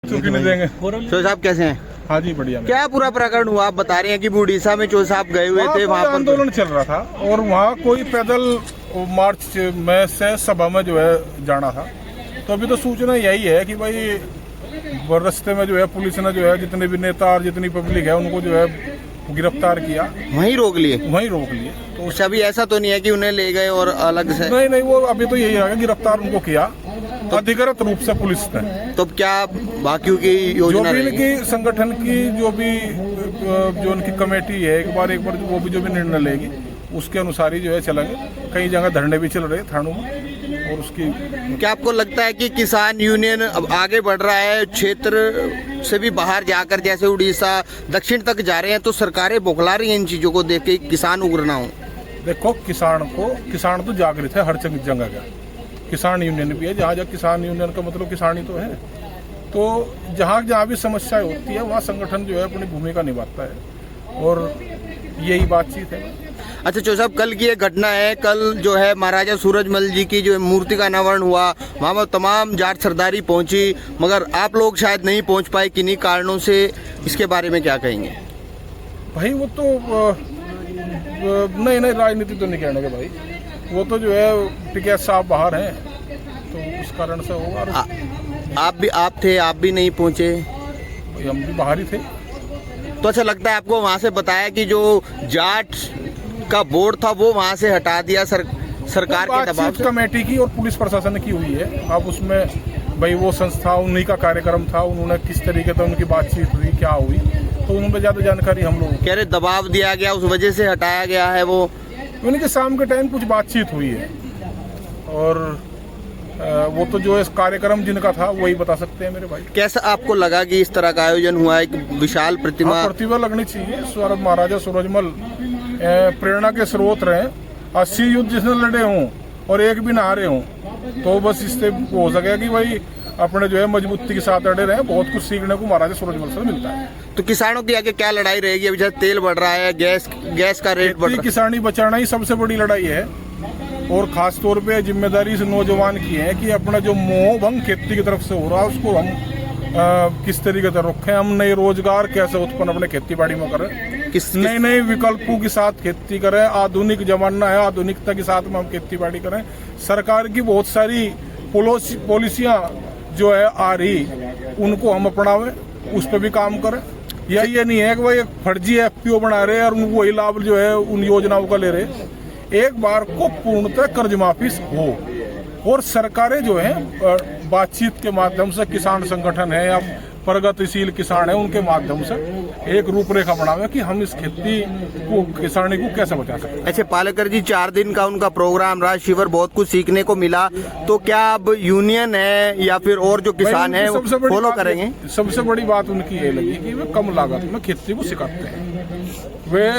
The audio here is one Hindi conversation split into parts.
चूकी नहीं देंगे। चो साहब कैसे हैं? हाँ जी बढ़िया। क्या पूरा प्रकरण हुआ? आप बता रहे हैं कि उड़ीसा में चो साहब गए हुए थे, वहाँ पर आंदोलन चल रहा था और वहाँ कोई पैदल मार्च में से सभा में जो है जाना था। तो अभी तो सूचना यही है कि भाई रास्ते में जो है पुलिस ने जो है जितने भी नेता और जितनी पब्लिक है उनको जो है गिरफ्तार किया, वहीं रोक लिए। तो अभी ऐसा तो नहीं है कि उन्हें ले गए और अलग से? नहीं, वो अभी तो यही है, गिरफ्तार उनको किया तो अधिकृत रूप से पुलिस ने। तो क्या बाकियों की योजना जो भी इनकी संगठन की जो उनकी कमेटी है एक बार वो भी जो भी निर्णय लेगी उसके अनुसार ही जो है चलेंगे। कई जगह धरने भी चल रहे थानों में और उसकी। क्या आपको लगता है कि किसान यूनियन अब आगे बढ़ रहा है, क्षेत्र से भी बाहर जाकर जैसे उड़ीसा दक्षिण तक जा रहे हैं, तो सरकारें बौखला रही हैं इन चीजों को देख के किसान उग्र ना हो? देखो किसान तो जागृत है हर जगह का। किसान यूनियन भी है, जहाँ किसान यूनियन का मतलब किसान ही तो है। तो जहाँ भी समस्याएं होती है वहाँ संगठन जो है अपनी भूमिका निभाता है और यही बातचीत है। अच्छा चो साहब, कल की एक घटना है, कल जो है महाराजा सूरजमल जी की जो मूर्ति का अनावरण हुआ, वहाँ पर तमाम जाट सरदारी पहुंची, मगर आप लोग शायद नहीं पहुंच पाए किन्हीं कारणों से। इसके बारे में क्या कहेंगे? भाई वो तो नहीं राजनीति तो नहीं कहने के भाई, वो तो जो है टिकैत साहब बाहर हैं तो उस कारण से होगा। आप भी नहीं पहुंचे? हम भी बाहर ही थे। तो अच्छा लगता है आपको वहाँ से बताया कि जो जाट का बोर्ड था वो वहाँ से हटा दिया सरकार के दबाव से? कमेटी की और पुलिस प्रशासन की हुई है। अब उसमें भाई वो संस्था उन्हीं का कार्यक्रम था, उन्होंने किस तरीके से उनकी बातचीत हुई क्या हुई तो उनमें ज्यादा जानकारी हम लोग कह रहे दबाव दिया गया, उस वजह से हटाया गया है। वो उनके शाम के टाइम कुछ बातचीत हुई है और वो तो जो है कार्यक्रम जिनका था वही बता सकते हैं मेरे भाई। कैसा आपको लगा कि इस तरह का आयोजन हुआ? एक विशाल प्रतिभा लगनी चाहिए। महाराजा सूरजमल प्रेरणा के स्रोत रहे। 80 युद्ध जिसने लड़े हों और एक भी ना हारे हों, तो बस इससे हो सके कि भाई अपने जो है मजबूती के साथ अड़े रहे। बहुत कुछ सीखने को महाराजा सूरजमल से मिलता है। तो किसानों की आगे क्या लड़ाई रहेगी? अभी जैसे तेल बढ़ रहा है, गैस का रेट बढ़ रहा है, किसानी बचाना ही सबसे बड़ी लड़ाई है और खास तौर पे जिम्मेदारी से नौजवान की है कि अपना जो मोह भंग खेती की तरफ से हो रहा है उसको हम किस तरीके से रोकें। हम नए रोजगार कैसे उत्पन्न अपने खेती बाड़ी में करें, नए विकल्पों के साथ खेती करें। आधुनिक जमाना है, आधुनिकता के साथ में हम खेती बाड़ी करें। सरकार की बहुत सारी पॉलिसियां जो है आ रही उनको हम अपनावें, उस पर भी काम करें। ये नहीं है कि भाई फर्जी FPO बना रहे और वही लाभ जो है उन योजनाओं का ले रहे। एक बार को पूर्णतः कर्ज माफी हो और सरकारें जो है बातचीत के माध्यम से किसान संगठन है या प्रगतिशील किसान है उनके माध्यम से एक रूपरेखा बनावे कि हम इस खेती को किसानी को कैसे बचा सकते हैं। अच्छा पालेकर जी, 4 दिन का उनका प्रोग्राम रहा, शिविर, बहुत कुछ सीखने को मिला। तो क्या अब यूनियन है या फिर और जो किसान है वो फॉलो करेंगे? सबसे बड़ी बात उनकी ये लगी कि वे कम लागत में खेती को सिखाते हैं। वे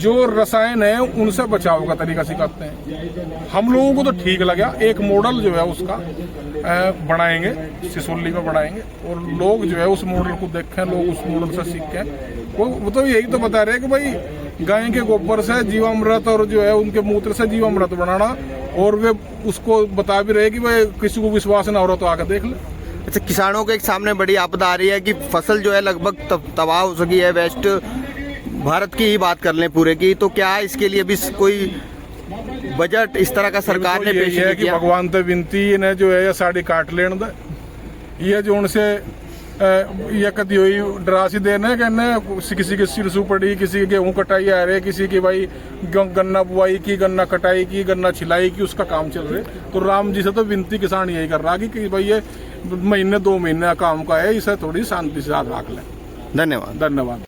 जो रसायन है उनसे बचाव का तरीका सिखाते हैं। हम लोगों को तो ठीक लगा। एक मॉडल जो है उसका बनाएंगे, सिसोली में बनाएंगे और लोग जो है उस मॉडल को देखें, लोग उस मॉडल से सीखें। वो तो यही तो बता रहे हैं कि भाई गाय के गोबर से जीवामृत और जो है उनके मूत्र से जीवामृत बनाना, और वे उसको बता भी रहे कि भाई किसी को विश्वास ना हो रहा तो आकर देख ले। अच्छा, किसानों के सामने बड़ी आपदा आ रही है कि फसल जो है लगभग तबाह हो सकी है। वेस्ट भारत की ही बात कर लें पूरे की, तो क्या इसके लिए भी कोई बजट इस तरह का सरकार ने पेश किया? कि भगवान से विनती ने जो है साड़ी काट लेने दे, ये जो उनसे ये कदी हुई डरासी देने कहने किसी की सिरसू पड़ी, किसी की गेहूं कटाई आ रहे, किसी की भाई गन्ना बुआई की, गन्ना कटाई की, गन्ना छिलाई की, उसका काम चल रहे। तो राम जी से तो विनती किसान यही कर रहा कि भाई ये महीने 2 महीने काम का है, इसे थोड़ी शांति से साथ रख लें। धन्यवाद।